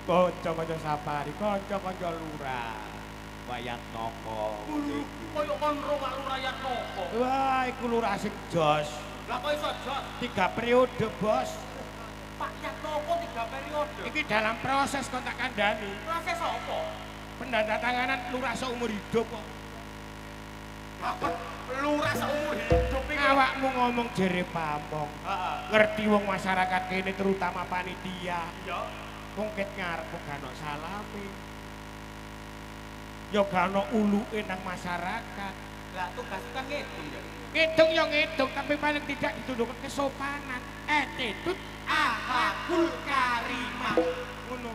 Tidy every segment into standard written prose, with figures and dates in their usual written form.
Kanca-kanca safari, kanca-kanca lurah. Wayat noko. Kaya kon Mak Lurah Yatnoko. Wah, iku lurah sing jos. Lah kok iso jos? 3 periode, Bos. Pak Yatnoko 3 periode. Iki dalam proses kok tak kandhani. Proses apa? Pendandatanganan lurah seumur hidup kok. Lurah seumur hidup iki. Awakmu ngomong jere pamong. Heeh. Ngerti wong masyarakat kene terutama panitia. Ya. Wong ket ngarep kok gak ono salame. Ya gak ono uluke nang masyarakat. Lah tugas kan ngitung ya. Ngitung ya ngitung tapi paling tidak ditundukkan kesopanan. Attitude Akhlakul karimah. ngono.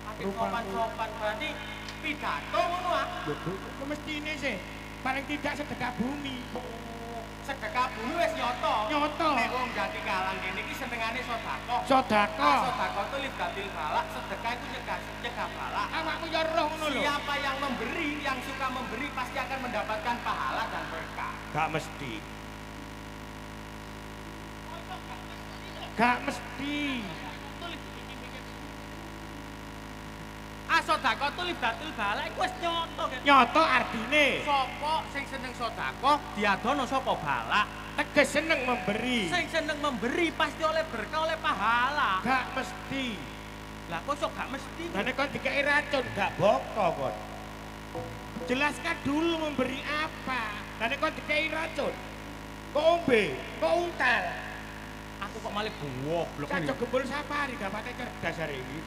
Ati sopan-sopan berarti pidato ngono ah. Betul. Mestine sih paling tidak sedekah bumi. Sedekah bumi wis nyoto. Nyoto. Nek wong Jati Kalang kene iki senengane sedekah. Sedekah. Sedekah itu libatil balak, sedekah itu nyegah balak. Awakmu ya roh ngono lho. Siapa yang memberi, yang suka memberi pasti akan mendapatkan pahala dan berkah. Gak mesti. Gak mesti. Sedekah itu libatil balak iku wis nyoto kan. Nyoto artine Sapa sing seneng sedekah diadono sapa balak. teges seneng memberi. Sing seneng memberi pasti oleh berkah, oleh pahala. Gak mesti. Lah kok sok gak mesti? Karena kau dikai racun, gak boko kon. Jelaskan dulu memberi apa. Karena kau dikai racun. Kau ombe, kau untal. Aku kok malah goblok Kacau gembul safari, gak pakai cerdas hari ini.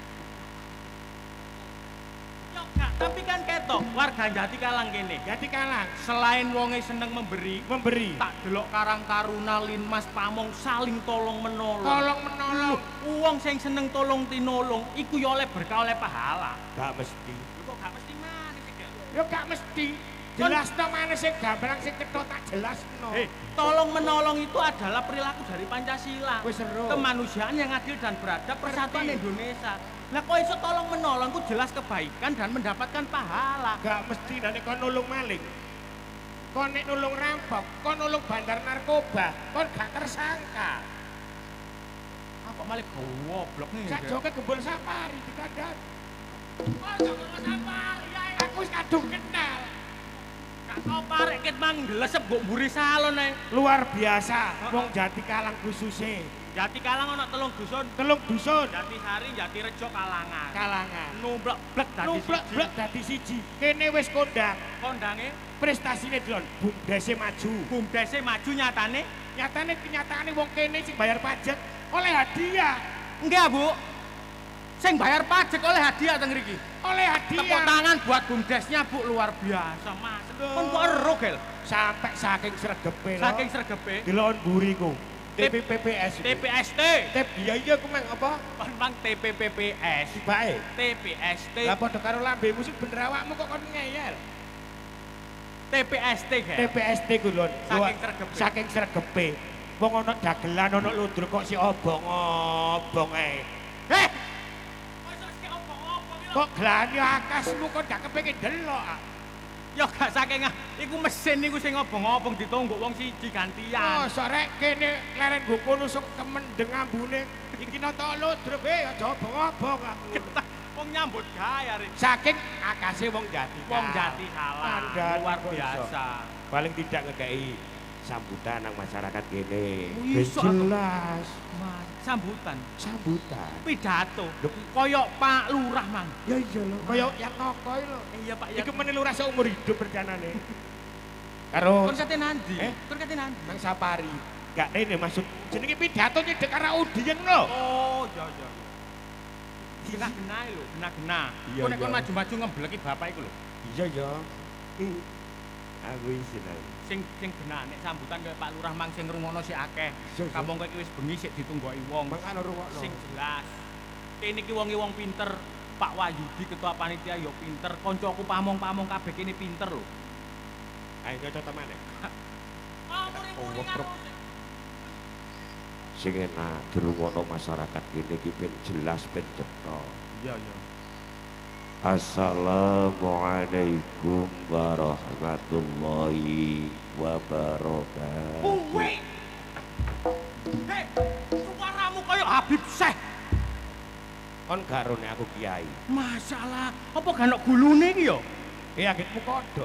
Yo gak, tapi kan ketok warga Jati Kalang kene. Jadi kalang, Selain wonge seneng memberi, memberi. tak delok Karang Taruna Linmas Pamong saling tolong menolong. Tolong menolong. Uang sing seneng tolong tinolong iku ya oleh berkah oleh pahala. Gak mesti. Lho kok gak mesti manis iki? Ya gak mesti. Jelas no mana sih gambaran sih ketok tak jelas no. Tolong menolong itu adalah perilaku dari Pancasila. Wis seru. Kemanusiaan yang adil dan beradab, persatuan Ngerti. Indonesia. Lah kok iso tolong menolong ku jelas kebaikan dan mendapatkan pahala. Gak mesti dan kau nulung maling. Kau nek nulung rampok, kau nulung bandar narkoba, kau gak tersangka. Kok malah goblok nih. Sak joke gembul safari dikandani. Oh, gembul safari. Aku wis kadung kenal. Gak tau parek ket mang glesep mbok mburi salon ae. Luar biasa, wong Jati Kalang khususnya. Jati Kalang ana 3 dusun. Telung dusun, Jati Sari, Jati Rejo, Kalangan. kalangan. Numplek blek dadi Numplek siji. blek dadi siji. Kene wis kondang. Kondange Prestasine delon, bumdese maju. bumdese maju nyatane. Nyatane kenyataane wong kene sing bayar pajak oleh hadiah. Enggak, Bu. Sing bayar pajak oleh hadiah teng mriki. Oleh Tepuk hadiah. tangan buat bumdesnya, Bu, luar biasa, Mas. Kon kok ero, Gel? Sampai saking sregepe lho. Saking sregepe. Delon buriku. TPPPS. TPST. Iya iya ku mang apa? Kon mang TPPPS. Bae. TPST. Lah padha karo lambemu sing bener awakmu kok kon ngeyel. TPST, Gel. TPST ku lho. Saking sregepe. Saking sregepe. Wong ana dagelan ana ludruk kok si obong-obong ae. Heh. Kok iso sik obong-obong yo? Kok glani akasmu kok gak kepengin delok. Ya gak saking iku mesin niku sing obong-obong ditonggok wong siji Oh, gantian. sore kene leren goku nusuk kemendeng ambune. Iki nata ludruk aja obong-obong aku. Wong nyambut gawe arek. Saking akase wong Jati. Wong Jati Kalang. Andaan Luar kok iso. biasa. Paling tidak ngekei sambutan nang masyarakat kene. Oh, Ben iso. jelas Mas, sambutan, sambutan. pidato. Koyok Pak Lurah, Mang. Ya iya lho. Kaya yang ngoko lho. Iya, Pak, ya. Iku meneh lurah seumur hidup rencanane. Karo Kon kate nandi? Eh? Kon kate nandi? nang safari. Gak rene maksud jenenge pidato nyedek karo udien lho. Oh, iya, iya. Genah-genah lho, genah-genah. Iya, Kon nek kon iya. maju-maju ngebleki bapak iku lho. Iya ya. Aku isin aku. Sing genah nek sambutan kaya Pak Lurah Mang sing ngrungokno sik akeh. Iya, iya. Kampung kowe iki wis bengi sik ditunggoki wong. Mangkane rungokno. Sing jelas. Kene iki wonge wong pinter. Pak Wahyudi ketua panitia ya pinter, kancaku pamong-pamong kabeh kene pinter lho. Ayo cocok temane. Oh, muring-muring karo. Sing enak dirungokno masyarakat kene iki ben jelas ben cetha. Iya, iya. Assalamualaikum warahmatullahi wabarakatuh. Kuwi. Hei, suaramu kaya Habib Syekh. Kon garone aku kiai. Masalah, apa gak ono gulune iki ya? Anggitmu kodho.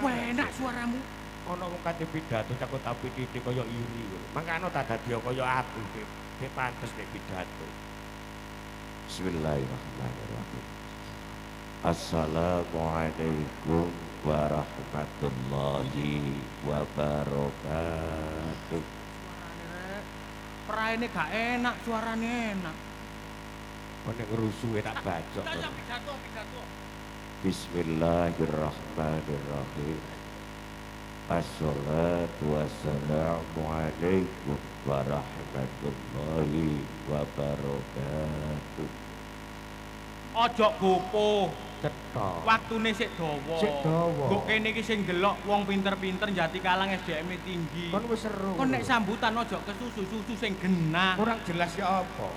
Enak suaramu. Ana wong kate pidato cakut tapi titik kaya iri ngono. Mangkane tak dadi kaya aku, Dik pantes nek pidato. Bismillahirrahmanirrahim. Assalamualaikum warahmatullahi wabarakatuh. Praene gak enak, suarane enak. Kok nek ngrusuhe tak bacok. Pidato. Bismillahirrahmanirrahim. Assalatu wassalamu alaikum warahmatullahi wabarakatuh. Ojo gopo. Cetha. Waktune sik dawa. Sik dawa. Kok kene iki sing delok wong pinter-pinter njati kalang SDM-e tinggi. Kon wis seru. Kon nek sambutan ojo kesusu-susu sing genah. Kurang jelas ya apa?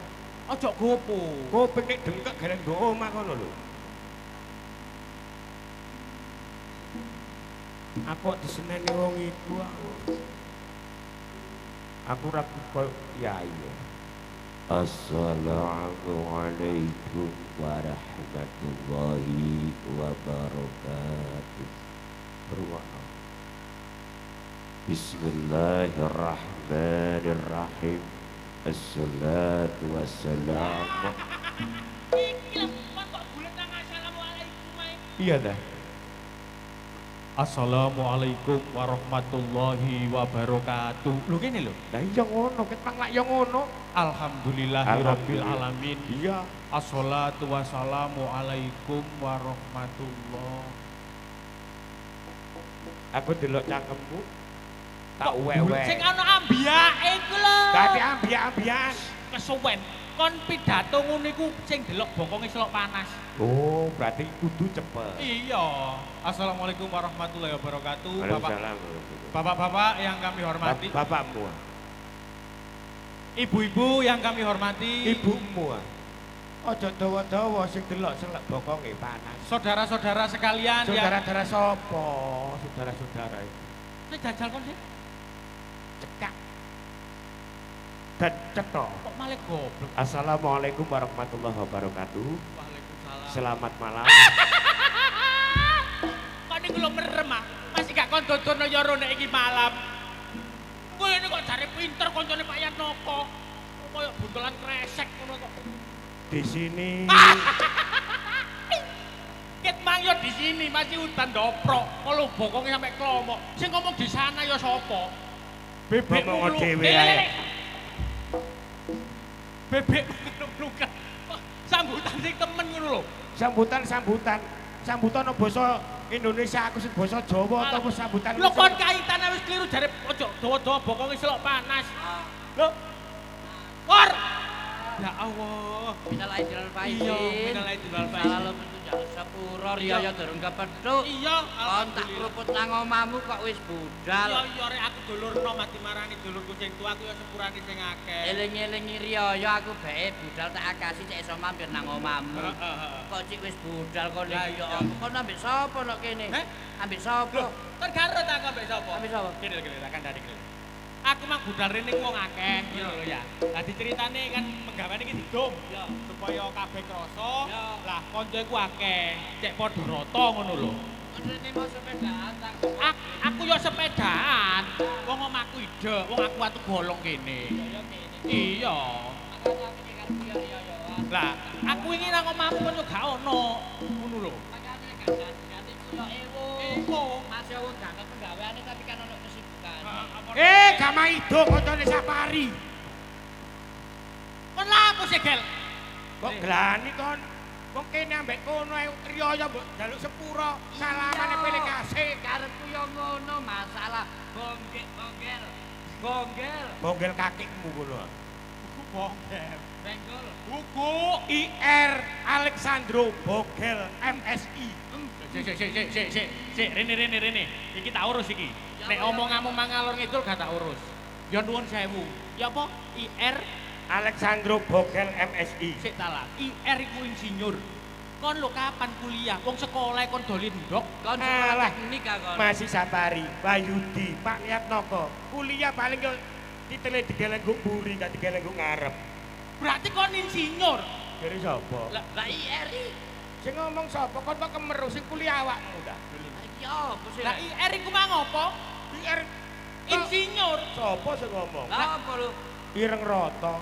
Ojo gopo. Kuping nek dengkek gareng do omah kono lho. Aku diseneni wong iku aku ra kok kiai. Assalamualaikum warahmatullahi wabarakatuh. Berwakna. Bismillahirrahmanirrahim. Assalatu wassalamu. Iki lho kok bulet nang assalamualaikum ae. Iya dah. Assalamualaikum warahmatullahi wabarakatuh. Lho kene lho. Lah iya ngono, ket lak ya ngono. Alhamdulillahirabbil alamin. Iya. Assalatu wassalamu alaikum warahmatullah. Aku delok cangkemmu. Tak uwek-uwek. Sing ana ambiyake iku lho. Dadi ambiak-ambiak. Kesuwen. Kon pidato ngono iku sing delok bokonge selok panas. Oh, berarti kudu cepet. Iya. Assalamualaikum warahmatullahi wabarakatuh. Waalaikumsalam. Bapak-bapak yang kami hormati. Bapakmu. Ibu-ibu yang kami hormati. Ibumu. Aja dawa-dawa sing delok selek bokonge panas. Saudara-saudara sekalian Saudara-saudara sapa? Saudara-saudara itu. Nek jajal kon sih. Cekak. Dan cetha. Kok malah goblok. Assalamualaikum warahmatullahi wabarakatuh. Waalaikumsalam. Selamat malam. Kok niku lho merem ah. Masih gak kon dodono ya ro nek iki malam. Kowe ini kok jare pinter koncone Pak Yatnoko. Kayak buntelan kresek ngono kok. Di sini Ket mang yo di sini masih hutan doprok. Kalau bokonge sampe klomok. Sing ngomong di sana ya sapa? Bebek ngomong mulu. dhewe ae. Bebek mulu-mulukan. Sambutan sing temen ngono lho. sambutan no basa Indonesia aku sing basa Jawa atau sambutan. Lho kon kaitane wis kliru jare ojo dawa-dawa bokonge selok panas. Lho. Kor. Ya Allah. Minal aidin wal faizin. Iya, minal aidin wal faizin. Salam menunjuk sepuro riyaya durung kepethuk. Iya, Kon tak kruput nang omahmu kok wis budal. Iya, rek aku dulurno mati marani dulurku sing tuwa aku ya sepurane sing akeh. Eling-elingi riyaya aku bae budal tak akasi cek iso mampir nang omahmu. Kok cik wis budal kon Ya, iki iya. ya. Kon ambek sapa nok kene? Heh? Ambek sapa? Kan garut aku ambek sapa? Ambek sapa? Kene akan dari kene. Aku mah budal rene ku wong akeh, ngono lho ya. Lah diceritane kan penggaweane iki didom, ya, supaya kabeh krasa. Lah kanca iku akeh, cek padha rata ngono lho. Kon rene mau sepedaan tak. Aku ya sepedaan. Wong omahku ide, wong aku watu bolong kene. Ya kene. Iya. Makane aku iki karo riyaya. Lah, aku iki nang omahmu kok gak ono. Ngono lho. Makane ganti koyo ewo. Ewo. Masih wong gak penggaweane tapi kan ono kesibukan. Gak maido koncone Safari. Kon lapo sih, Gel? Kok glani kon? Wong kene ambek kono ae riyaya mbok jaluk sepuro, salamane pilih kasih. Karepku yo ngono, masalah bonggel. Bonggel kakekmu kono. Buku bongkel. Benggol. Buku. IR Alexandro Bogel MSI. Sik, rene. Iki tak urus iki. Nek omonganmu mangalor ngidul gak tak urus. Ya nuwun sewu. Ya apa? IR Alexandro Bogel MSI. sik talah. IR iku insinyur. Kon lho kapan kuliah? Wong sekolah kon dolin ndok. Kon sekolah teknik ah kon. Masih Safari, Bayudi, Pak Yatnoko. Kuliah paling yo titele digeleng nggo mburi, gak digeleng nggo ngarep. Berarti kon insinyur. Kira sapa? Lah IRI. Sing ngomong sapa? Kon kok kemeru sing kuliah awakmu ta? Iki apa sih? Lah IR iku mang apa? IR Insinyur. sapa sing ngomong? Lah apa lho? Ireng Rata.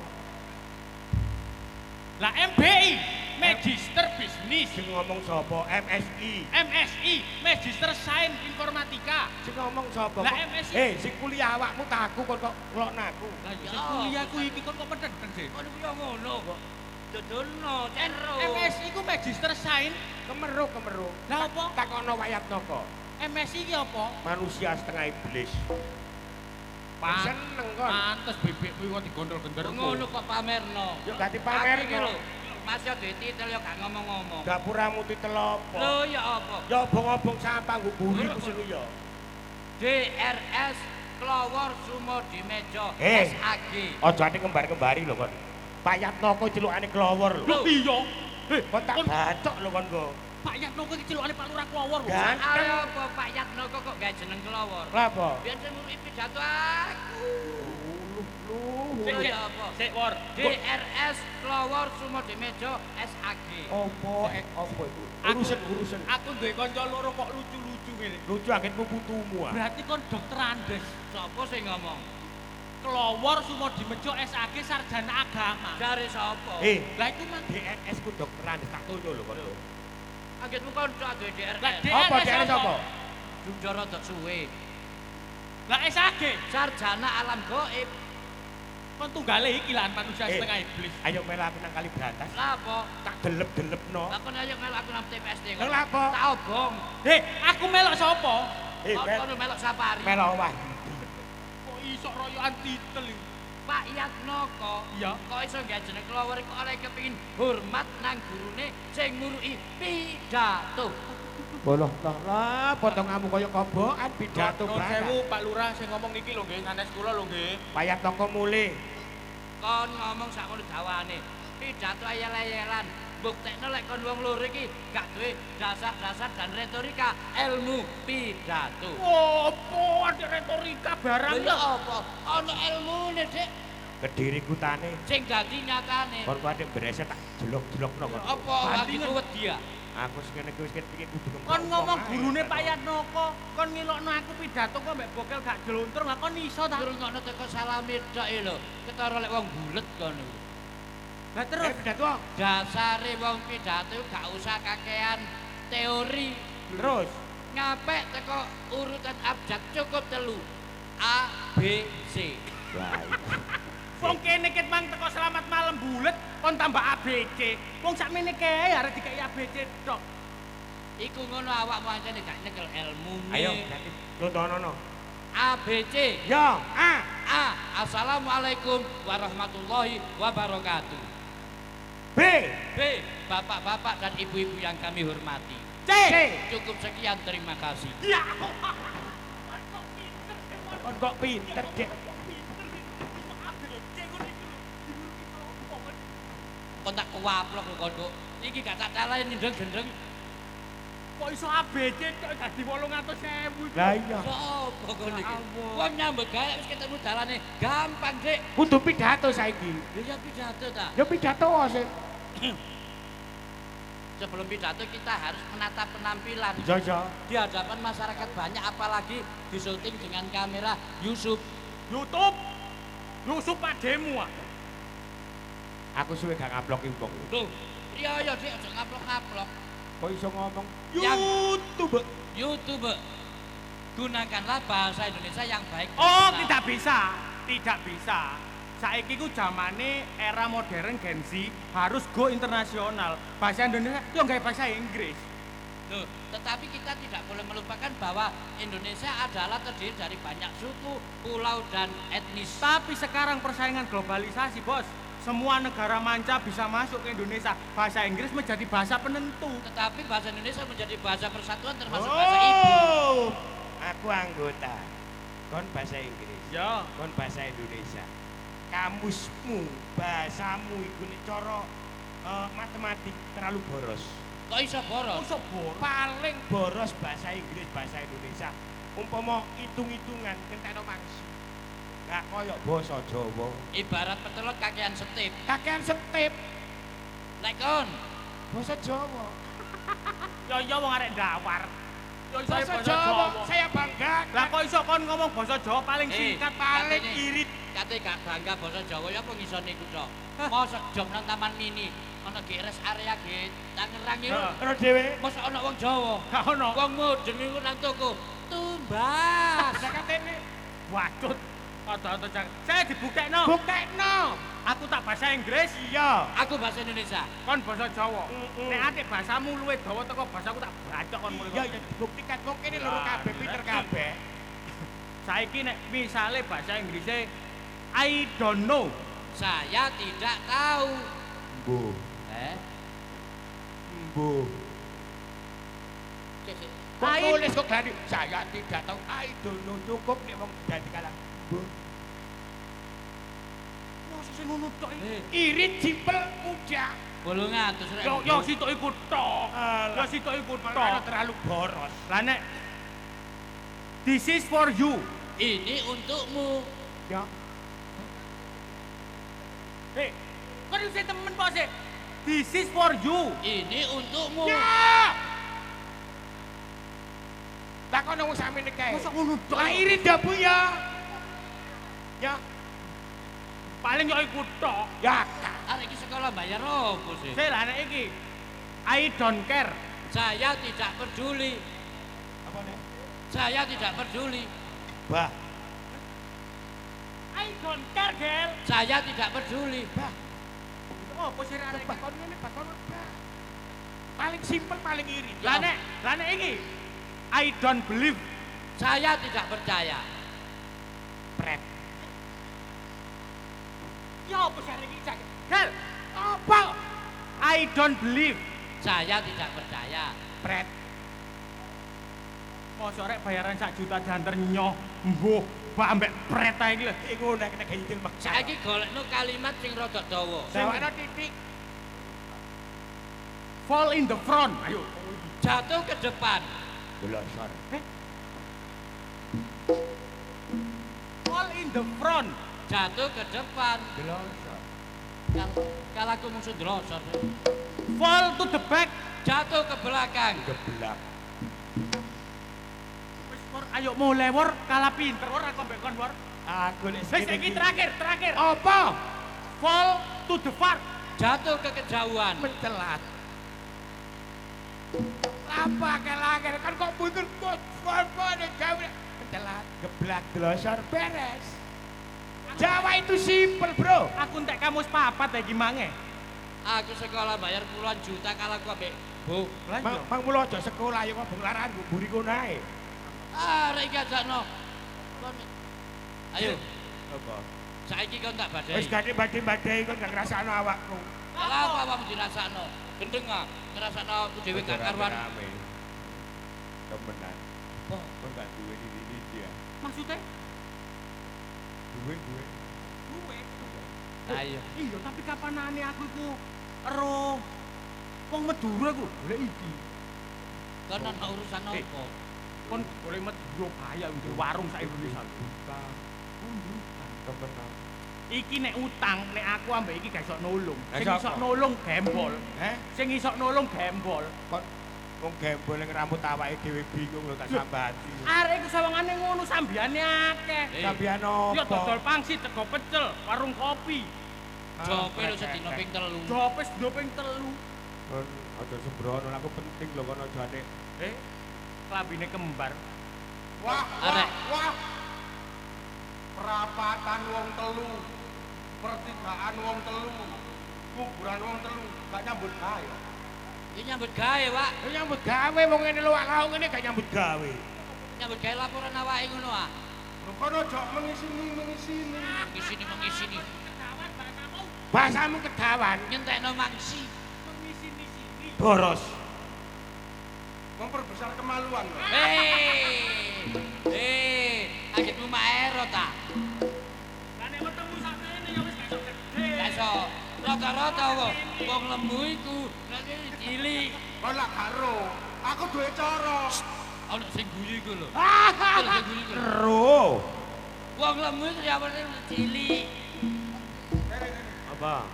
Lah MBI, Magister Bisnis. Sing ngomong sapa? MSI. MSI, Magister Sains Informatika. Sing ngomong sapa? Lah, MSI. Sing kuliah awakmu taku kon kok ngelokno aku. Lah ya sing kuliah ku iki kon kok pedenten sih. Kon ku yo ngono kok. Dodono, cenro. MSI ku Magister Sains. Kemeru. Lah apa? Takono Wayatnaka. MSI ki apa? Manusia setengah iblis. Seneng kon. Pantes bebekku kok digondol-gondol. Ngono kok pamerno. Yo ganti pamer Iki lho. Mas yo duwe titel yo gak ngomong-ngomong. Dapuramu titelopo. Lho ya apa? Ya obong-obong sampah nggo buri ku sing iya. DRS Klowor Sumo di Meja Eh. SAG. Aja ati kembar-kembari lho kon. Wayatnaka celukane Klowor lho. Lho iya. Kon tak bacok lho kon go. Pak Yatno ki celukane Pak Lurah Klowor. Ganteng. Ayo apa Pak Yatnoko kok gak jeneng Klowor? Lha apa? Biyen sing ngurip pidato aku. Sik, Lho sik. ya apa? Sik Wor. DRS Klowor Sumo di Meja SAG. Apa apa itu? Urusan. Aku duwe kanca loro kok lucu-lucu ngene. Lucu angin putumu ah. Berarti kon dokter Andes. Sopo sing ngomong? Klowor Sumo di Meja SAG sarjana agama. Dari sapa? Lah iku mang DNS ku dokteran tak tunyo lho kon. Anggitmu kanca duwe DRS. Lah, Apa DNS DNS apa? Jujur rada suwe. Lah SAG Sarjana alam gaib. kon tunggale iki lan manusia setengah iblis. Ayo melu aku nang kali batas. Lah apa? Tak delep-delepno. Lah kon ayo melu aku nang TPSD. Lah apa? Tak obong. Aku melok sapa? Kon melok safari. Melu wah. Kok iso royokan titel iki? Pak Yatnoko. Iya. Kok iso gak jeneng Klowor kok oleh kepengin hormat nang gurune sing nguruki pidato. Boloh lah, potonganmu kaya kobokan pidato Nuwun barang. sewu Pak Lurah sing ngomong iki lho nggih sanes kula lho nggih. Wayatnaka mule. Kon ngomong sak ngono dawane. Pidato ayel-ayelan. Buktekno lek kon wong loro iki gak duwe dasar-dasar dan retorika ilmu pidato. Opo ada retorika barang Lha apa? Ana ilmune, Dik. Kediri kutane. Sing dadi nyatane. Kon kuwi berese tak jelok-jelokno kon. Apa atiku wedi ya? Aku sing ngene iki wis kepikir kudu ngomong. kon ngomong gurune Pak Yatnoko, kon ngilokno aku pidato kok mbek bokel gak jeluntur, lah kon iso ta? Ngrungokno teko salame tok lho. Ketara lek wong bulet kono. Lah terus pidato. Dasare wong pidato gak usah kakean teori. Terus Ngapek teko urutan abjad cukup 3. A B C. wah. wong kene ket mang teko selamat malam bulet, kon tambah ABC. Wong sakmene kae arep dikai ABC tok. Iku ngono awakmu ancene gak nyekel ilmune. Ayo, nontono. A B C. Yo, A. Assalamualaikum warahmatullahi wabarakatuh. B. B. Bapak-bapak dan ibu-ibu yang kami hormati. C. Cukup sekian, terima kasih. Ya. Kon kok pinter, Dik. Kon tak kuwaplok lho kon kok. Iki gak tak calani ndeng-gendeng. Kok iso ABC tok dadi 800.000. Lah iya. Sopo kon iki? Allah. Wong nyambut gawe wis ketemu dalane gampang, Dik. Kudu pidato saiki. Lha ya pidato ta. Ya pidato sih. Sebelum pidato kita harus menata penampilan Iya. di hadapan masyarakat banyak, apalagi disyuting dengan kamera YouTube. YouTube pademu ah. Aku suwe gak ngupload wong. Tuh, iya Dik, aja ngaplok-ngaplok. Kok iso ngomong Yang- YouTube? YouTube, gunakanlah bahasa Indonesia yang baik. dan Oh, benar. tidak bisa. Tidak bisa. Saiki ku zamane era modern Gen Z harus go internasional. Bahasa Indonesia yo gawe bahasa Inggris. Loh, tetapi kita tidak boleh melupakan bahwa Indonesia adalah terdiri dari banyak suku, pulau, dan etnis. Tapi sekarang persaingan globalisasi, Bos. Semua negara manca bisa masuk ke Indonesia. Bahasa Inggris menjadi bahasa penentu. Tetapi bahasa Indonesia menjadi bahasa persatuan termasuk bahasa ibu. Oh, aku anggota. Kon bahasa Inggris. Ya. Kon bahasa Indonesia. Kamusmu, bahasamu iku nek cara matematik terlalu boros. Kok iso boros? Paling boros bahasa Inggris, bahasa Indonesia. Umpama hitung-hitungan kentekno mangsi. Gak koyo basa Jawa. Ibarat petelot kakean setip. Kakean setip Lek kon basa Jawa. Ya iya wong arek ndawar. Ya iso Basa Jawa, saya bangga. Lah kok iso kon ngomong basa Jawa paling singkat, paling katene. irit. Kate gak bangga basa Jawa ya apa ngisone iku, Cok? Mosok jog nang Taman Mini, ana ge rest area ge Tangerang iki. Ora dhewe. Mosok ana wong Jawa. Gak ono. Wong mudeng iku nang toko. Tumbas. Lah katene Wacut. Ada-ada jangan. Saya dibuktekno. buktekno. Aku tak bahasa Inggris. Iya. Aku bahasa Indonesia. Kon bahasa Jawa. Mm-mm. Nek atik bahasamu luwih dawa teko bahasaku tak bacok kon mulih. Iya, ya dibuktikan kok kene loro kabeh pinter kabeh. Saiki nek misale bahasa Inggrisnya I don't know. Saya tidak tahu. Bu, bu. Cek, cek. Kok nulis kok dari saya tidak tahu idol no cukup nek wong ganti kalah. Bu. Mosok sing ngono tok iki. Irit simpel mudah. 800.000. Yo sitok iku tok. Alah. Yo sitok iku Makanya tok. terlalu boros. Lah nek this is for you. Ini untukmu. Ya. Hei, kon iki temen kok sih. This is for you. Ini untukmu. Ya. Lah kono wong samene kae. Mosok ngono tok. Lah irit ya Bu ya. Ya. Paling yo iku tok. Ya. Arek iki sekolah bayar opo sih? Sik lah nek iki I don't care. Saya tidak peduli. Apa nih? Saya tidak peduli. Bah. I don't care, gel. Saya tidak peduli. Bah. Oh, apa sih arek iki? Bakon ngene bakon. Bah. Paling simpel paling irit. Lah nek iki I don't believe. Saya tidak percaya. Pret. Ya apa sih arek iki? Gel, Apa? I don't believe. Saya tidak percaya. Pret. Mosok rek bayaran 1 juta diantar nyoh. Mbuh, mbak ambek pret ae iki lho. Iku nek nek ganjil maksa. Saiki golekno kalimat sing rada dawa. Sewakno titik. Fall in the front. Ayo. Jatuh ke depan. Belosor. Fall in the front. Jatuh ke depan. Belosor. Kalau aku musuh delosor. Fall to the back. Jatuh ke belakang. Geblak. Wis Wor, ayo mulai Wor, kalah pinter Wor aku ambek kon Wor. Aku nek Wis iki terakhir. Apa? Fall to the far. Jatuh ke kejauhan. Mencelat. Apa kelakar kan kok butuh bos nek gawe mencelat geblak delosor beres. Jawa itu simpel, Bro. Aku entek kamu sepapat ya gimange. Aku sekolah bayar puluhan juta kalau aku ambek Bu. Lah iya. Mang mulo aja sekolah ya kok bularan mburi kono ae. Rek gajakno. Ayo, Apa? saiki kon tak badai. Wis gak badhe-badhe kon gak ngrasakno awakmu. Lah apa awakmu dirasakno? Gendeng ah, ngrasakno aku dhewe gak karuan. Temenan. Oh, Kon gak duwe diri dia. Maksudnya? Duwe. Duwe. ayo. Iya, tapi kapanane aku iku ero wong Madura iku golek iki. Kon ana urusan apa? Kon golek Madura bahaya di warung sak Indonesia. Temenan. Iki nek utang, nek aku ambek iki gak iso nolong. Lah Sing sapa? iso nolong gembol. Heh? Sing iso nolong gembol. Kon wong gembol ning rambut awake dhewe bingung lho tak sambati. Arek iku sawangane ngono sambiane akeh. Sampeyan Ya opo? dodol pangsit, tego pecel, warung kopi. Jope lho sedina ping 3. Jopes doping telu. Kon aja sembrono aku penting lho kon aja nek. Klambine kembar. Wah, Arek. wah. Perapatan wong telu. Pertigaan wong telu. Kuburan wong telu. Gak nyambut gawe. Iki nyambut gawe, Pak. Lu nyambut gawe wong ngene luwak lauk ngene gak nyambut gawe. Nyambut gawe laporan awake ngono ah. Lho kono aja mengisini. Mengisini. Bahasamu kedawan. Nyentekno mangsi. Boros. Memperbesar kemaluan. Lho. Kagetmu maero ta? Lah nek ketemu sakmene ya wis gak iso gede. Gak iso. Rata-rata wong lembu iku nanti cilik. Kon lak karo. Aku duwe cara. Ana sing guyu iku lho. Ah, Ana sing guyu iku. Ro. Wah, Wong lemu iki ya cilik. Apa?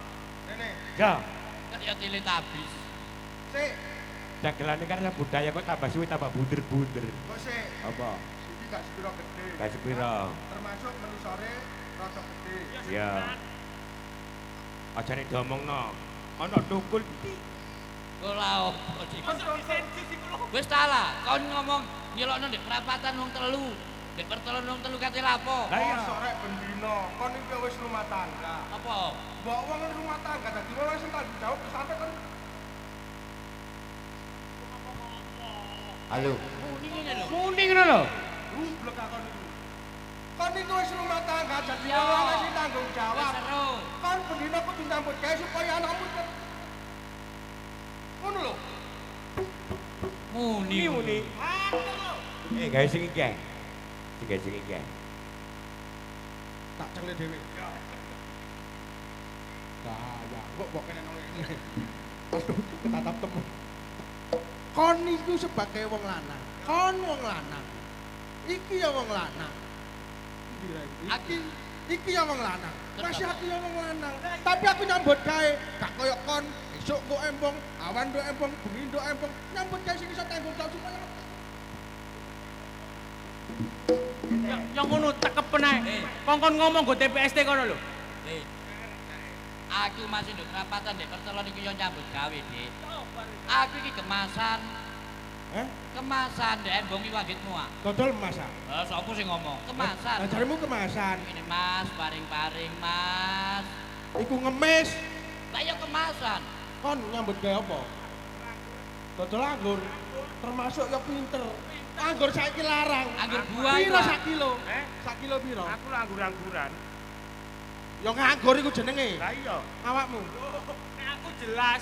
Rene. Ya. Kaya cilik tabis. Sik. Dagelane karena budaya kok tambah suwi tambah bunder-bunder. Kok sik. Apa? Iki gak sepiro gede. Gak sepiro. Termasuk menu sore rada gede. Ya. Aja nek diomongno. Ana tukul. Ora opo iki. Wis salah, kon ngomong nyelokno ndek perapatan wong telu. Ndek pertelon wong telu kate lapo? Lah iya. Sore bendino, kon iki wis rumah tangga. Apa? Mbok wong rumah tangga dadi wong sing tanggung jawab sampe kon. Halo. Muni ngene lho. Muni ngono lho. Blek kon iki. Kon iki wis rumah tangga dadi Iya. wong lanang sing tanggung Wis jawab. seru. Kon bendino kudu nyambut gawe supaya anakmu ngono lho. Muni. Muni. Gawe sing iki. Sing iki. Tak cengle dhewe. Ya, kok kene nang ngene. Aduh, ketatap temu. Kon iku sebagai wong lanang. Kon wong lanang. Iki ya wong lanang. Iki ya wong lanang. Masih aku ya wong lanang. Tapi aku nyambut gawe gak koyo kon. Esuk kok embong, awan nduk embong, bengi nduk embong. Nyambut gawe sing iso tanggung jawab supaya Yang ngono tekep penae. Kongkon ngomong go TPST kono lho. Aku masih nduk rapatan ndek pertelon iki yo nyambut gawe, Dik. Aku iki kemasan. Kemasan ndek embong iki wagitmu ah. dodol masak. Lah sapa sing ngomong? Kemasan. Lah jaremu kemasan. Ini Mas, paring-paring Mas. Iku ngemis. Lah ya kemasan. Kon nyambut gawe apa? Dodol anggur. Termasuk ya pinter. Anggur saiki larang. Anggur buah Piro iku, sak kilo? Sak kilo piro? Aku anggur-angguran. Ya nganggur iku jenenge. Lah iya. Awakmu. Nek aku jelas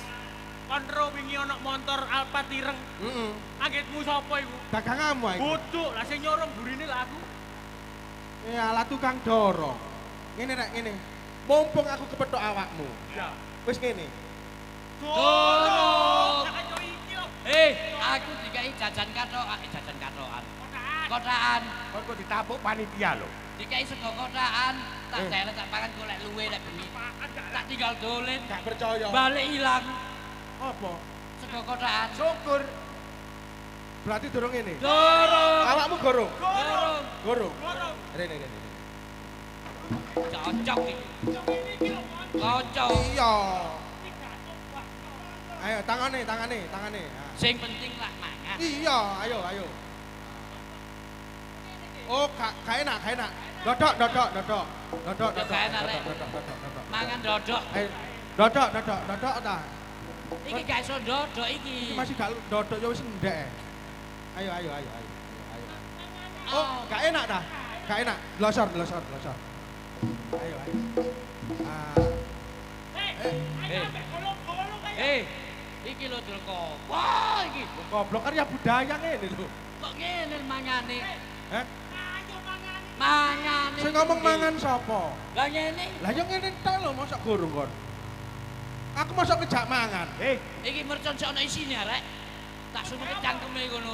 kontro wingi ana montor Alfa Tireng. Heeh. Anggitmu sapa iku? Daganganmu iku. Bodho, lah sing nyorong burine lah aku. Ala tukang dorong. Ngene rek ngene. Mumpung aku kepethuk awakmu. Ya. Wis ngene. Dorong. Nek yo iki lho. Aku dikai jajan katokan, jajan katokan. Kotaan. Kon kok ditapuk panitia lho. Dikai sego kotaan, tak delek tak pangan golek luwe nek bengi. Tak tinggal dolen, Gak percaya. balik ilang Apa? sego kotaan. Syukur. Berarti dorong ngene. Dorong. Awakmu gorong. Dorong. Gorong. Rene. Cocok iki. Cocok. Iya. Ayo tangane. Ah. Sing penting lah mangan. Iya, ayo. Oh, gak enak. Dodok. Gak enak, Rek. Dodok. Mangan dodok. Ayo, dodok ta. Iki gak iso dodok iki. Masih gak dodok ya wis ndek. Ayo. Oh, gak enak ta? Gak enak. Glosor. Ayo. Iki lho Julko. Wah, iki. Goblok kan ya budaya ngene lho. Kok ngene mangane? Heh? Mangane. Sing ngomong mangan sapa? Lah ngene. Lah yo ngene tok lho, mosok gorong kon. Aku mosok kejak mangan. Iki mercon sik ana isine arek. Tak sumet cangkeme ngono.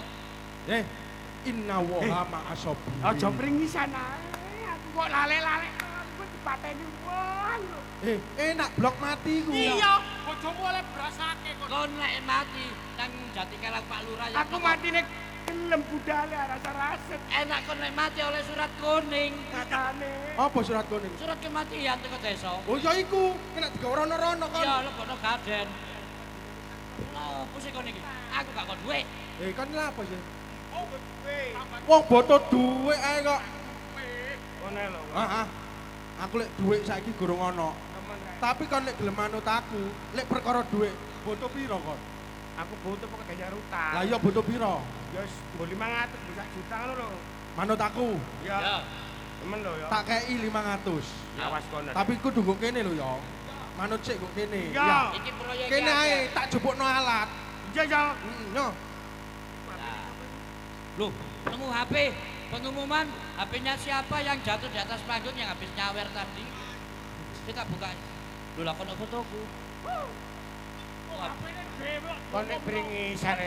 Inna wa ma'asobi. Aja pringisan ae. Aku kok lale-lale aku dipateni wong lho. Enak blok mati ku. Iya, bojomu oleh berasake kok. Kon lek mati nang Jatikarang Pak Lurah ya. Aku mati nek gelem budale rasa-raset Enak kon lek mati oleh surat kuning. katane. Apa surat kuning? Surat kematian teko desa. Oh ya iku, kena digawe rono-rono kon. Iya, lebono gaden. Lah, opo sih kon iki? Aku gak kok duit. Kan lha apa sih? Oh, kowe. Wong boto dhuwit ae kok. Ngene lho. Heeh. Aku lek dhuwit saiki gorong ana. Tapi kon lek gelem manut aku, lek perkara dhuwit, boto piro kon? Aku butuh pekerjaan utang. Lah iya boto piro? Ya wis nggo 500 bisa juta ngono lho. Manut aku, Ya. Temen lho ya. tak kei 500. Awas kono. Tapi kudu nggo kene lho ya. Manut sik nggo kene. Iya. Iki proyek Kene ae tak jupukno alat. Iya ya. Yo. Loh, nemu HP. Pengumuman HP-nya siapa yang jatuh di atas panggung yang habis nyawer tadi. Kita buka. Loh, lah kono fotoku. Kon nek pringisan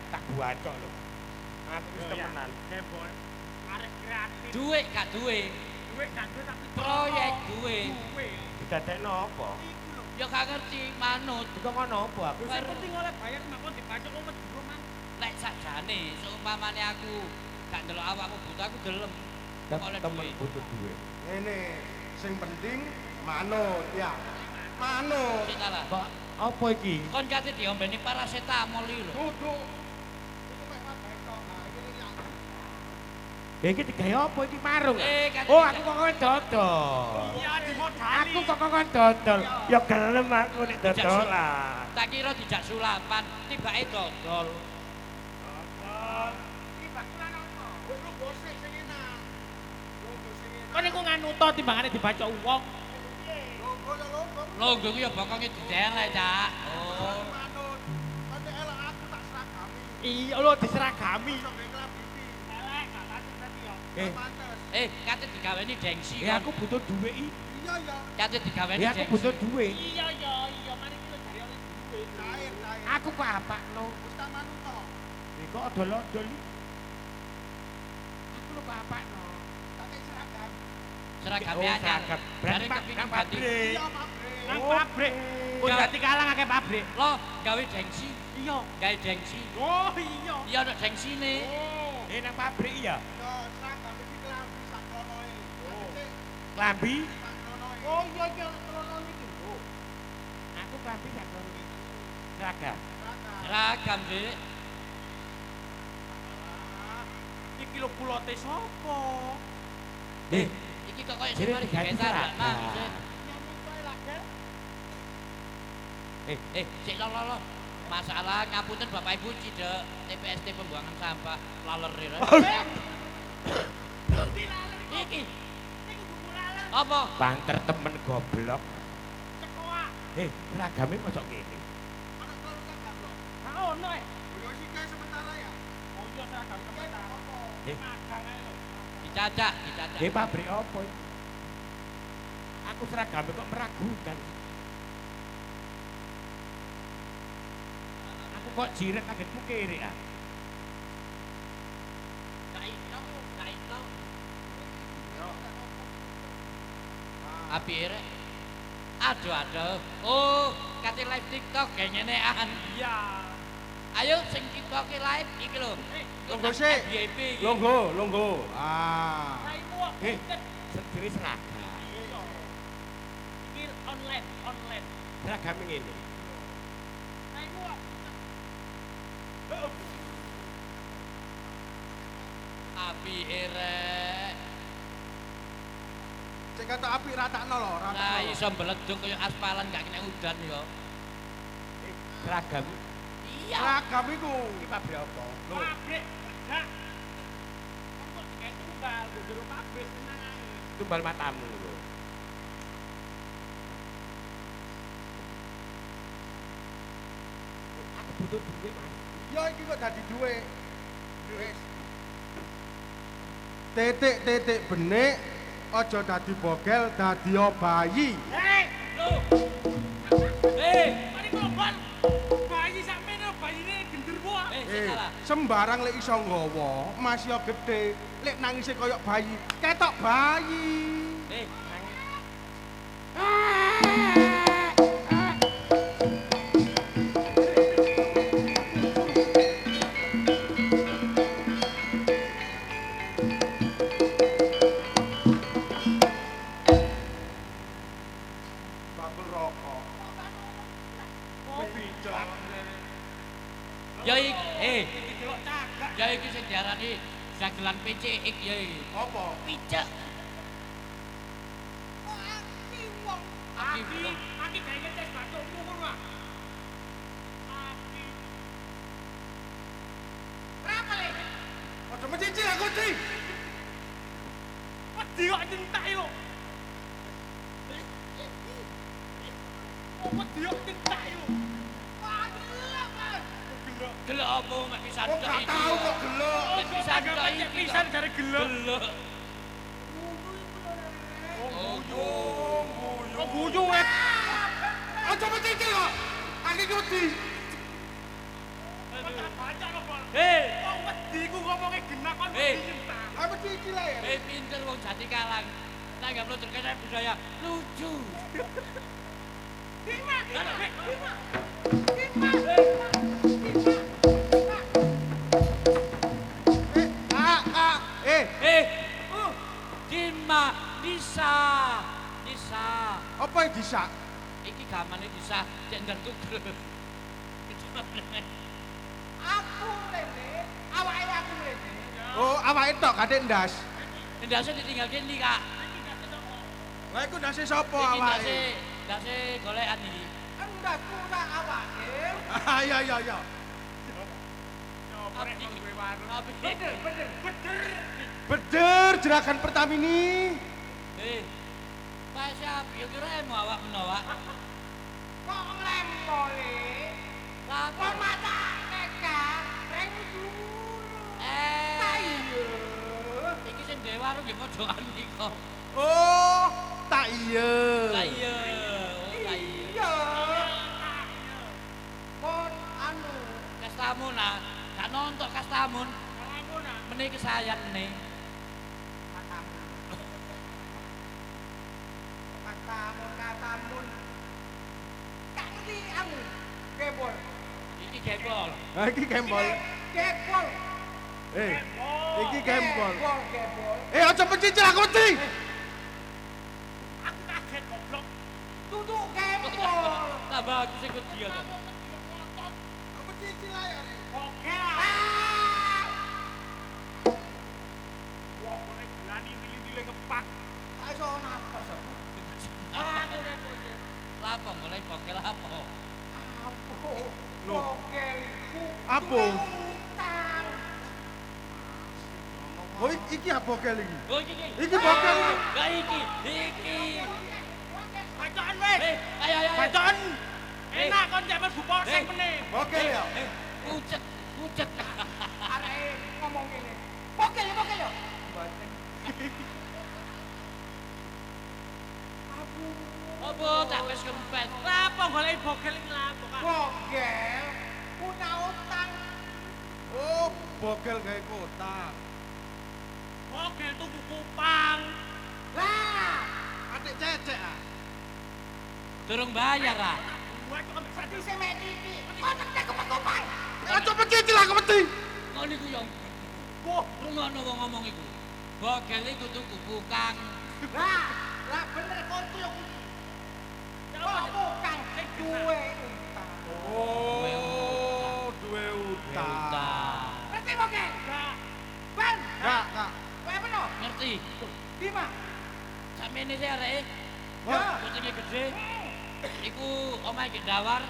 tak buacok lho. Aku wis temenan. Arek kreatif. Duit gak duwe. duwe gak duwe tapi proyek duwe. Didadekno apa? Ya gak ngerti manut. Dikon apa aku? sing penting oleh bayar mangkon dibacok kok meduro mang. Lek sakjane seumpamane aku gak ndelok awakmu butuh aku gelem. Oleh Temen duit. butuh duit. Ngene, sing penting manut ya. Manut. Sik salah. Kok apa iki? Kon kate diombeni parasetamol iki lho. Duduk. Ya iki digawe apa iki marung? Kate Oh, aku kok dodol. Iya dimodali. Aku kok dodol. Ya gelem aku nek dodolan. Tak kira dijak sulapan, tibake dodol. Kok niku nganuto timbangane dibacok wong. Longgo ku ya bokonge didelek, Cak. Oh. Iya lho diseragami. Kate digaweni dengsi. Ya aku butuh duit iki. Iya ya. Kate digaweni Ya dengsi. aku butuh duit. Iya mari kita cari oleh duit. Aku kok apa lo? Wis tak manut to. Iki kok odol-odol iki. Aku lho kok apa lo? Tak kei seragam. Seragame anyar. Berarti Jare Pak kepingin nang ganti. pabrik. Iya, pabrik. Nang pabrik. Oh dadi kalang akeh pabrik. Lo gawe dengsi. Iya. Gawe dengsi. Oh iya. Iya ana dengsine. Oh. Nang pabrik ya. Yo seragam iki klambi sak klonoe. Klambi. Sak klonoe. Oh iya trono niki. Aku klambi sak kono. Seragam. Seragam, Dik. Iki lho pulote sapa? Iki kok koyo Jadi sing mari diganti digetar, seragam. Mang. Nyamuk kowe lagi. Sik lo. Masalah ngapunten Bapak Ibu Cidek TPST pembuangan sampah laler ya. Iki Niku buku laler apa? Banter temen goblok. cekoak. Seragamnya masuk gini. Ana klono seragam lho. Ah ono e. Yo iki kae sementara ya. Oh iya seragam sementara. Magang ae lho. Dicacak. Pabrik apa ini? Aku seragamnya kok meragukan. Aku kok jiret kagetku kiri ah. Gak iso. Api rek. Aduh. Oh, kate live TikTok kayak ngenean. Iya. Ayo sing TikTok live iki lho. Longgo sik. FYP iki. Longgo. Ah. Raimu kok Eh, pinter. sendiri seragam. Iya. Iki online. Seragam ini. Raimu kok pinter. Api rek. Cek kata api ratakno lho, Nah, ratakno. iso mbeleduk kaya aspalan gak kena udan yo. Seragam. Iya. Seragam iku. Ini pabrik apa? Loh, Pabrik. Enggak. Kamu kok digawe tunggal di jero pabrik tenang ae. tumbal matamu loh. Aku butuh duit mas. Yo iki kok dadi duit. Wis. Titik benik aja dadi bogel, dadi bayi. Mari ngobrol. Bayi sampeyan bayine genderwo. Salah. Sembarang lek iso nggawa, Mas yo gedhe. Lek nangise koyo bayi, ketok bayi. Bakul rokok. Oh bijak. Ya iki, Delok cagak. ya iki sing diarani dagelan PCX ya iki. Apa? Pijak. Aki kayaknya tes batukmu ngono ah. Aki. Berapa le? Aja mencicil aku, Ci. Wedi kok nyentak yo. Wedi kok nyentak yo. Waduh, Mas. Gelok. Gelek apa mek pisan Kok gak tahu kok gelek. Mek pisan kok iki Pisan dari gelok. Gelek. Oh, Kok guyu wes? aja mencicil kok. Aku iki wedi. Baca lo, Bol. Hei, Kok wedi ku ngomongnya genah kon Hei. wedi nyentak. Aku mencicil ae. pinter wong Jati Kalang. tanggap lo terkesan budaya lucu. Dima, Disa. Apa yang disak? Iki gamane Disa, cek ndentuk. Aku mrene, awake aku mrene. Oh, awake tok gak ndas. Ndase ditinggal kene, Kak. Lah iku ndase sapa Iki awake? ndase golekan iki. Endasku tak awake. Iya iya iya. Bener. Beder jeragan Pertamini. Pak siap, yo kira mau awak menawak. Kok nglempole? Lah Kok mata neka, reng dulu. Ayo. Iki sing dhewe warung nggih pojokan iki kok. Oh, tak iya. Lah iya. Oh, lah iya. Iya. Mon anu, Kastamun ah. Gak nonton Kastamun. Meneh kesayang meneh. katamun. Gak ngerti anu, gebol. Iki gembol. Nah, iki gembol. Gebol. Iki gembol. Gebol. Aja pencicil aku mesti. Aku kaget goblok. Duduk gebol. Lah bagus ikut dia. Aku cicil aja. Oke. Wah, boleh berani milih-milih ngepak. Tak iso napas. Lapo mulai bokel apa? Loh. Bokelku. Apa? Utang. Oh, iki apa bokel iki? Oh iki. Iki bokel. Lah iki. Bacaan weh. Ayo. Bacaan. Enak kon jaman Bu Polsek meneh. Bokel ya. Pucet. Areke ngomong ngene. Bokel yo. Apa tak wis kempet. Lapo golek bokel iki lapo, Kak? Bogel. Punya utang. Oh, bokel gawe kotak. Bokel tuku kupang. Lah, Atik cecek ah. Durung bayar ah. Gua kok ambek berarti semek iki. Kotak nek kupang. Aja pencicil aku mesti. Kok niku yo. Wah, rungono wong ngomong iku. Bogel iku tuku bukang. Lah bener konco iki. Kok bukan sing duwe utang. Oh, duwe utang. Berarti bogel. Ben. Kak. Kowe bener. Ngerti? Di mah? Sakmene sih areke. Ya. Kucinge gede. Iku omahe Ki Dawar.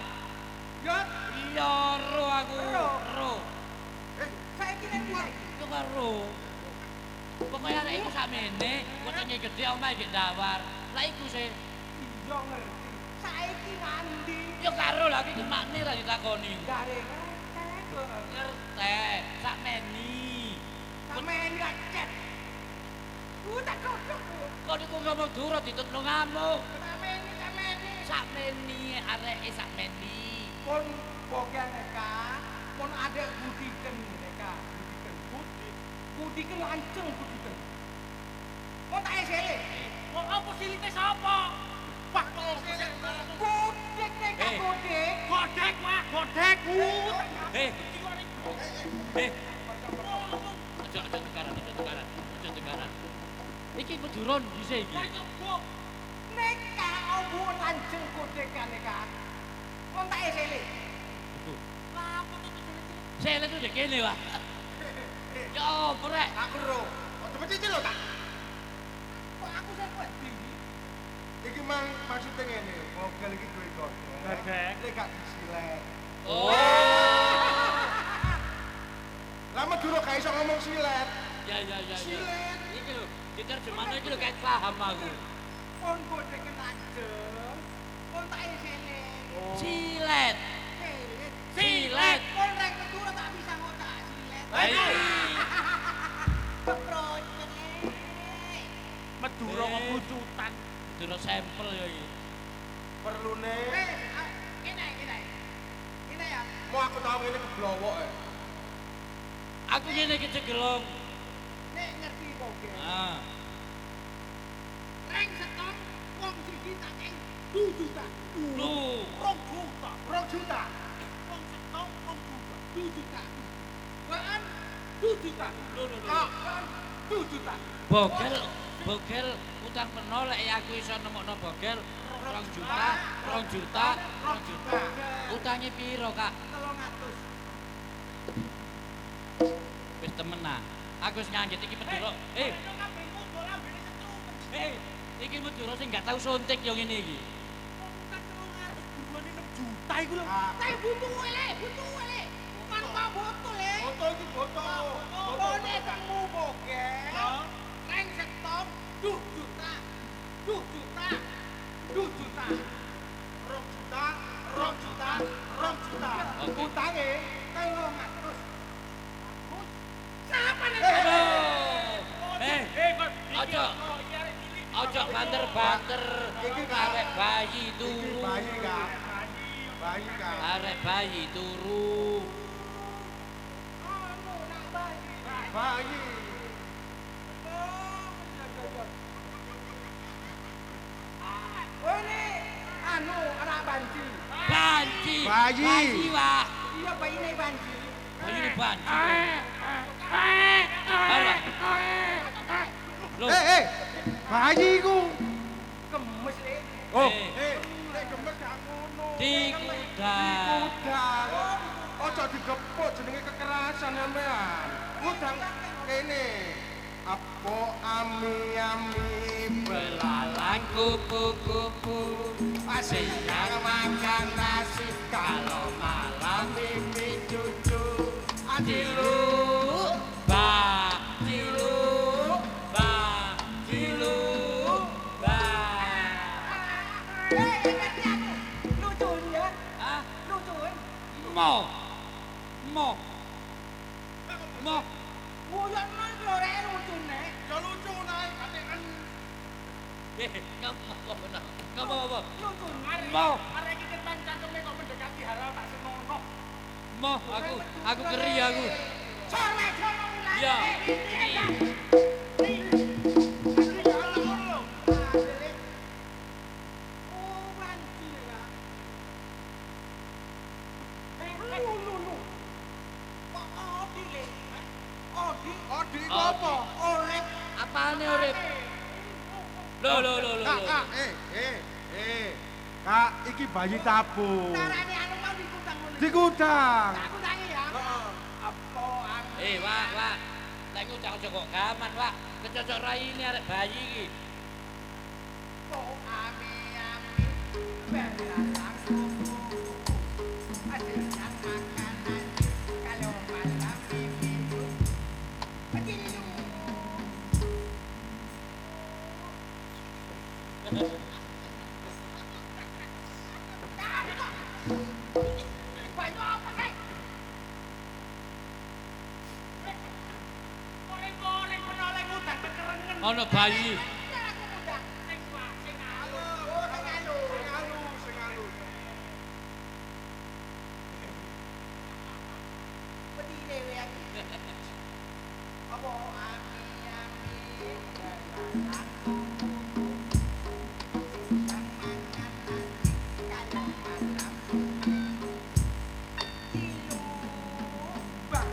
Ya. Iya, ro aku. Ro. Saiki nek kuwi. Yo karo. Pokoke arek iku sakmene, kucinge gede omahe Ki Dawar. Lah iku sih. Iya ngerti. Saiki mandi. Yo karo lah iki makne ra ditakoni. Gare Ngerti, sakmeni. Sampeyan gacet. Tak kodok. Kok niku ngomong durut ditutno ngamuk. Sampeyan. Sakmeni areke sakmeni. Pun bogel neka, pun ada budiken neka. Budiken lanceng budiken. Mau tak esele? Kok apa silite sapa? Wah, kok Godek neka godek. godek wah, godek. Aja tukaran. Iki peduron dhisik iki. Neka obu lanceng godekan neka. Mau tak esele? Sele tuh dek kene wah. Ya opo rek? Aku ro. Aja pencicil lho, tak. Kok aku sing wedi? Iki mang maksudnya ngene, bokel iki duwe godek. Godek. Nek gak disilet. Oh. Lah Madura gak iso ngomong silet. Ya. Silet. Iki lho, diterjemahno iki lho kayak paham aku. Pun godeken lanceng. Pun tak esele. Silet. Silet. Pun rek ketura tak bisa ngotak silet. Keprocet. Madura kok bucutan. Duro sampel ya iki. Perlune Ini ya. mau aku tau ngene keblowok e. Aku ngene iki cegelong. Nek ngerti bogel. Ah. 2 juta. Lu. 2 juta. 2 juta. Wong setong 2 juta. 2 juta. Waan 2 juta. Lho. Kok 2 juta. Bogel utang peno lek aku iso nemokno bogel 2 juta, 2 juta, 2 juta. Utange piro, Kak? 300. Wis temenan. Aku wis ngangget iki Madura. Iki Madura sing gak tau suntik yo ngene iki. Buruane 6 juta iku lho. Teh butuh ele. Manpa botol le. Botol iki botol. Bone temu bogel. Reng setong 2 juta. 2 juta. 2 juta. 2 juta, 2 juta, 2 juta. Oke. Utange 300. Napa nek? Ojo banter-banter. Arek bayi turu. bayi Kak. Bayi Kak. Arek bayi turu. Anu nak bayi. Bayi. Oh ini anu anak banci. Banci. Bayi. Bayi wah. Iya bayi ini banci. Bayi ini banci. Alah. Loh. Bayi iku. Gemes le. Oh, Eh. nek gemes gak ngono. Dikudang. Udang. Ojo digepuk jenenge kekerasan sampean. Udang kene. Apo ami Belalang kupu-kupu siang makan nasi kalau malam mimpi cucu Cilu ba Lucuin ya. ah Lucuin. mo Guyon nang lore lucu nek. Ya lucu nae katekan. ngomong apa Lucu. Mau. Arek iki kan canteme kok mendekati halal tak senono. mo aku geri aku Sore ulah. ya Oh, banci ya. Lu. Kok odi le? Odi. Odi iku apa? Urip. apane urip lo Kak, Kak, iki bayi tabung. Carane anu mau dikutang ngono. Digudang. Aku tangi ya. Apa anu? Wak. Lek ku cak kok gaman, Wak. Kecocok raine arek bayi iki. Kok ami-ami belalang kuku. Ada yang makanan kalau malam mimpi. Begini lu. Banyak apa sih? Goreng-goreng penoleh mudah kekerengan. Ono bayi. Aku mudah. Sing alu. Sing alu. Peti dewe aku. Apa ami-ami belalang kuku. Yang makanan kalau malam Cilu bang.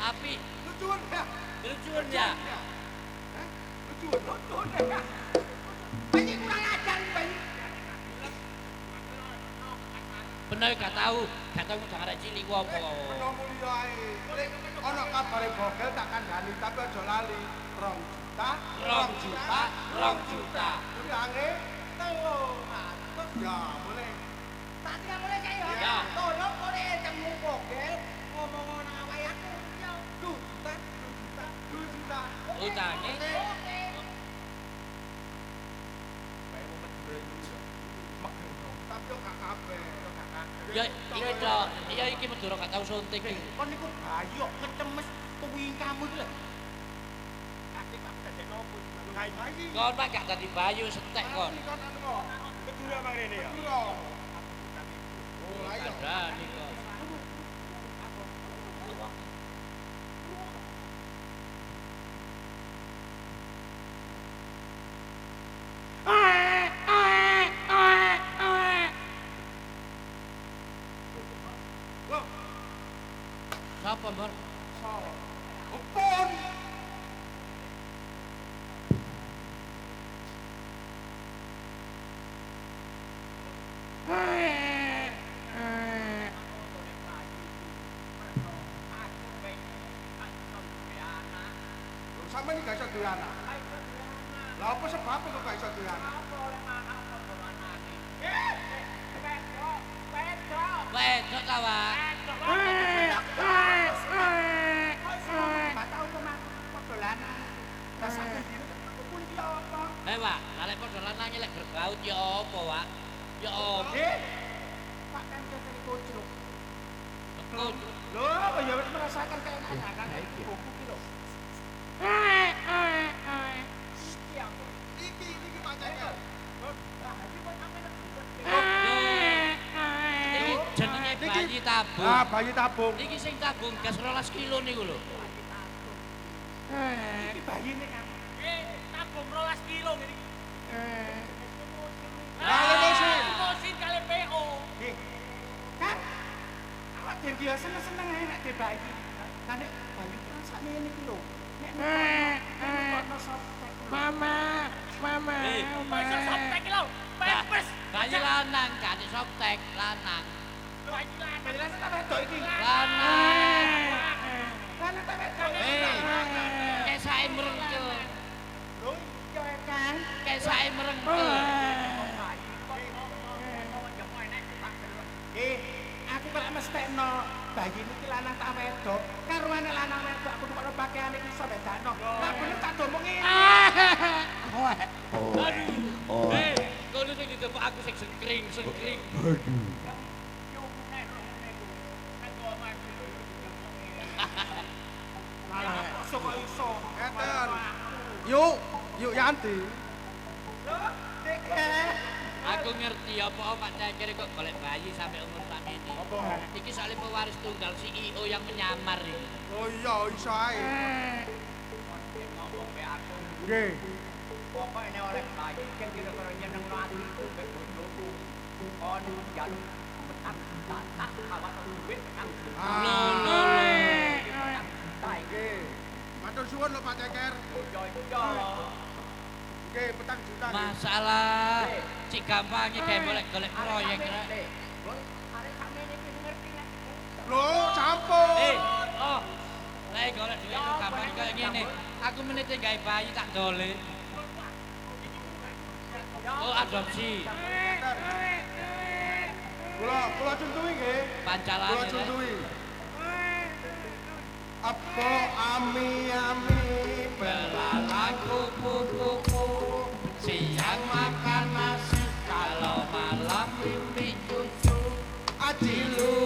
Api. Lucuan ya. Lucuan ya. Lucuan. Banyak kurang ajar bayi. Bener gak tahu jangan arek cilik ku apa. Peno mulya ae. Nek ana kabare bogel tak kandhani tapi aja lali. 2 juta. 2 juta. Ulange 300. Ya, boleh. Tak tinggal mulai saya Ya. ya. Tolong boleh temu bogel ngomong nang awake aku. Ya. 2 juta. Utange Oke. Tapi yo gak kabeh. ya iki Madura gak tau suntik iki. Kon niku bayi kok kecemes tuwing kamu iki lho. Kon pak gak dadi bayu setek kon. Kedua bang Rene ya. Oh, ayo. Kandhani kon. sampean iki gak iso duwe anak. Lah apa sebabnya kok gak iso duwe anak? Wedok ta, Wak? Wak, lek padha lanang lek gergaut ya apa, Wak? Ya apa? Pak kan kene kocok. Tekun. Lho, ya wis merasakan keenakan kan iki buku ki lho. Iki Pak Ceker. Iki jenenge bayi tabung. Ah, bayi tabung. Iki sing tabung gas 12 kilo niku lho. Iki bayine kan. Tabung 12 kilo ngene iki. Mesin kali PO. Kan awak dhewe dia seneng-seneng ae nek di bayi. Lah nek bayi kan sakmene iki lho. Nek ono softtek. Mama. Masa softtek lho. Pepes. Bayi lanang gak di softtek lanang. Bayi lanang. Bayi lanang ta wedok iki? Lanang. Lanang ta wedok? Kesake merengkel. Lho, iya kan. Kesake merengkel. Aku kok mestekno bayi niki lanang tak wedok. Karuane lanang wedok aku kok pakaiane iki iso bedakno. Lah bener tak domong ngene. Aduh. Kono sing ditepuk aku sing sengkring. Malah kok iso. Ngeten. Yuk Yanti. Lho, Dik. Aku ngerti apa Pak Ceker kok golek bayi sampai umur sakmene. Apa? Iki soalnya pewaris tunggal CEO yang menyamar ini. Oh iya, iso ae. Ngomong be aku. Nggih. Pokoke nek oleh bayi kan kira-kira nyenengno atiku be bojoku. Kon jaluk petang tak awak duit petang. Lho. Nggih. Matur suwun lho Pak Ceker. Yo. Nggih, petang juta. Masalah cik gampangnya kayak golek proyek rek. Arek sakmene iki ngerti nek. Lho, campur. Oh. Lek golek duit itu gampang kayak gini. Aku menite gawe bayi tak dole. Oh, adopsi. Kula contohi nggih. Pancalane. Kula contohi. Apa ami Belalang kupu-kupu siang makan nasi kalau malam mimpi cucu ajilu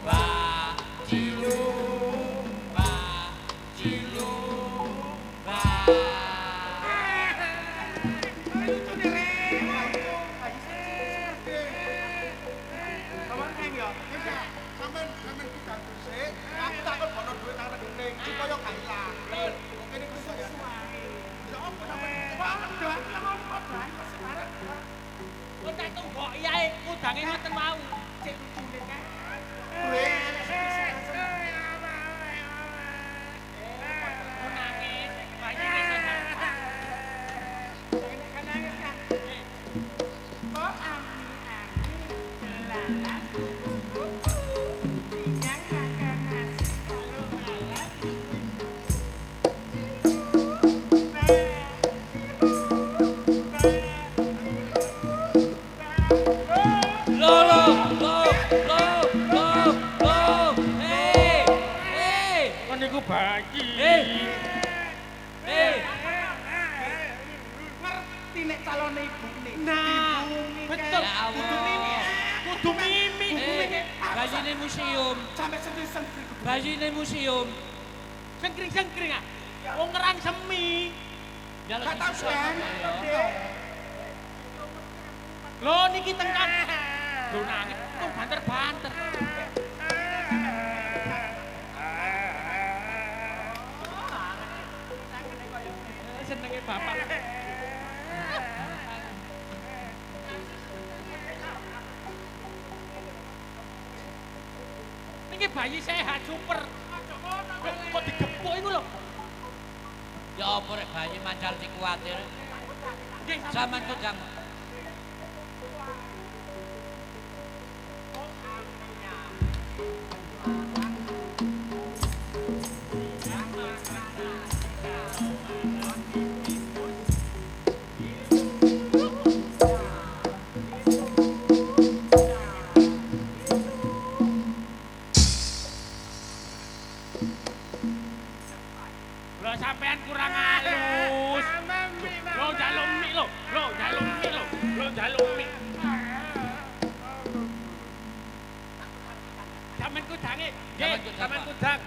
Bajilu sampean kita sik. Aku takut bono duit nang rekening supaya gak ilang. Kene ku iso ya. Ya apa sampean? Waduh, ngomong bae sekarang. Kok tak tumbok iyae kudange ngoten mau. Cek lucune kan. Kok nangis. Bayi wis niku bayi. Ngerti nek calone ibune. Nah, betul. Ya Allah. Kudu mimi. Bayine museum. Sampai sentri-sentri. Bayine museum. Sengkring-sengkring ah. Wong ngerang semi. Jalan Gak tau susah. kan. Lho niki tengkan. Lho nangis kok banter-banter. Senenge bapak. Niki bayi sehat super. Kok digepuk iku lho. Ya apa rek bayi mancal sing kuwatir. Nggih, Zaman kejang. Lho sampean kurang halus. Lho njaluk mie lho. Lho njaluk mie lho. Lho njaluk mie. Sampeyan kudange. Nggih, sampeyan kudang.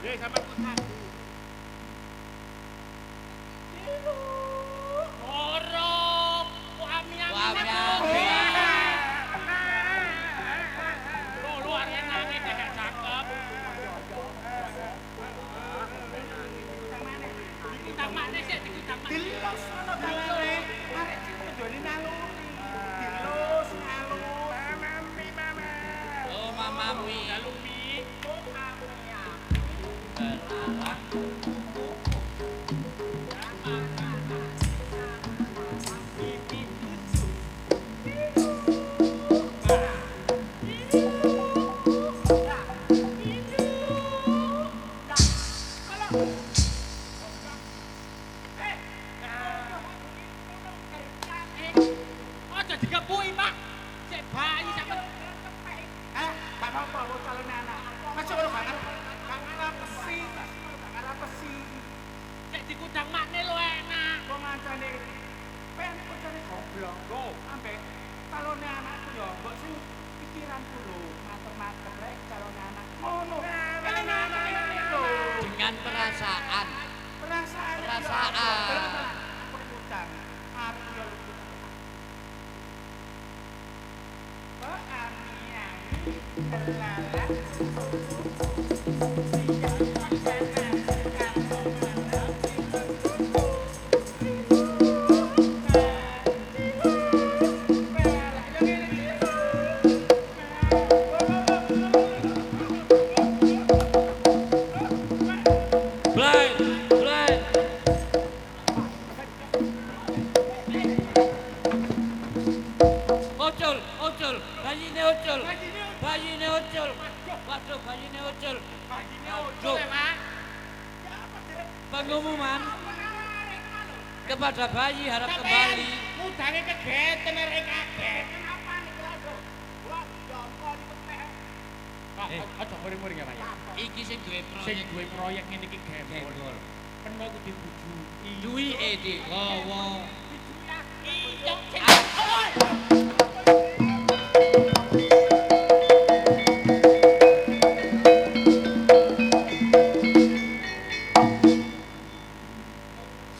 Nggih, sampeyan kudang. Orok. Ami-ami. Lho luar enange cekek cakep. Dikutang makne sik, dikutang makne. Dilos ngono dalane. Arek sing ngejoni naluri. Dilos ngalus. Oh mamami. Njaluk mie. Aja digepuki, Pak. Sik bayi sampean. Gak apa-apa lo calon anak. Masuk lo gak ngarapesi. Gak ngarapesi. Sik dikudang makne lo enak. Kok ngancane pengen kocane goblok. Go. Ambek calone anakku ya, mbok sing pikiranku lho, mater-mater rek calone anak. Ngono. Calone anak iki lho. Dengan perasaan. Perasaan. Perasaan. Aku utang. Aku yo lucu. Oh, ami-ami. Kelala. Blay, blay. Ucul, ucul, bayine ucul. Bayine ucul. Waduh, bayine ucul. Duh, Pak. Pengumuman kepada bayi harap kembali. Mudange kegeten arek kaget. Pak, aja muring-muring ya, Pak. Iki sing duwe Sing proyek. duwe proyek ngene iki gembol. Gembol. Kena ku dibujuki. Duwi edi. Oh, wow. Iya, sing